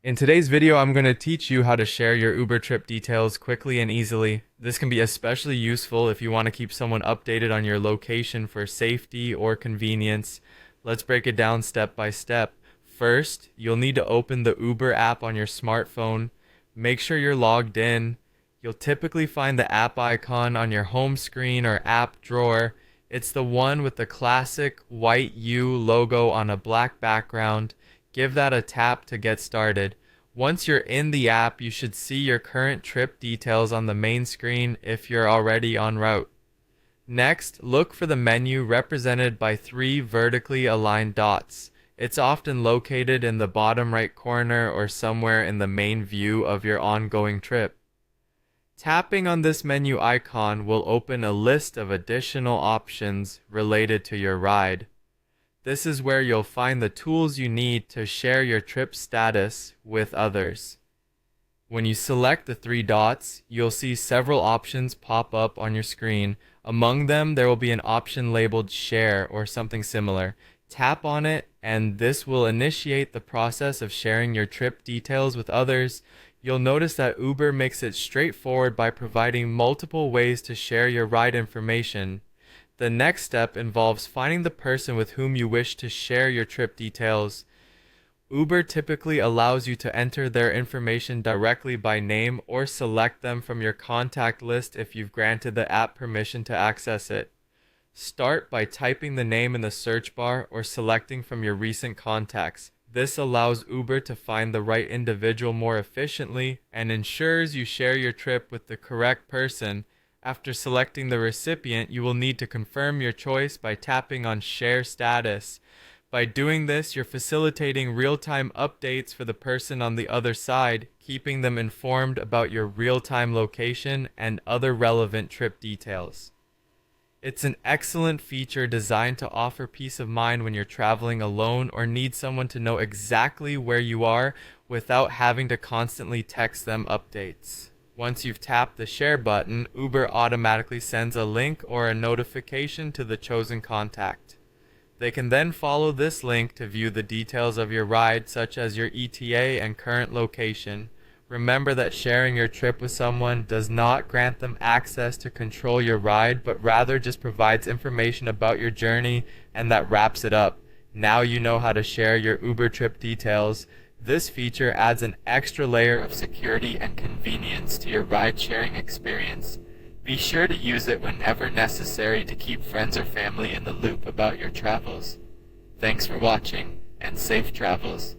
In today's video, I'm going to teach you how to share your Uber trip details quickly and easily. This can be especially useful if you want to keep someone updated on your location for safety or convenience. Let's break it down step by step. First, you'll need to open the Uber app on your smartphone. Make sure you're logged in. You'll typically find the app icon on your home screen or app drawer. It's the one with the classic white U logo on a black background. Give that a tap to get started. Once you're in the app, you should see your current trip details on the main screen if you're already en route. Next, look for the menu represented by 3 vertically aligned dots. It's often located in the bottom right corner or somewhere in the main view of your ongoing trip. Tapping on this menu icon will open a list of additional options related to your ride. This is where you'll find the tools you need to share your trip status with others. When you select the 3 dots, you'll see several options pop up on your screen. Among them, there will be an option labeled Share or something similar. Tap on it, and this will initiate the process of sharing your trip details with others. You'll notice that Uber makes it straightforward by providing multiple ways to share your ride information. The next step involves finding the person with whom you wish to share your trip details. Uber typically allows you to enter their information directly by name or select them from your contact list if you've granted the app permission to access it. Start by typing the name in the search bar or selecting from your recent contacts. This allows Uber to find the right individual more efficiently and ensures you share your trip with the correct person. After selecting the recipient, you will need to confirm your choice by tapping on Share Status. By doing this, you're facilitating real-time updates for the person on the other side, keeping them informed about your real-time location and other relevant trip details. It's an excellent feature designed to offer peace of mind when you're traveling alone or need someone to know exactly where you are without having to constantly text them updates. Once you've tapped the share button, Uber automatically sends a link or a notification to the chosen contact. They can then follow this link to view the details of your ride, such as your ETA and current location. Remember that sharing your trip with someone does not grant them access to control your ride, but rather just provides information about your journey, and that wraps it up. Now you know how to share your Uber trip details. This feature adds an extra layer of security and convenience to your ride-sharing experience. Be sure to use it whenever necessary to keep friends or family in the loop about your travels. Thanks for watching, and safe travels.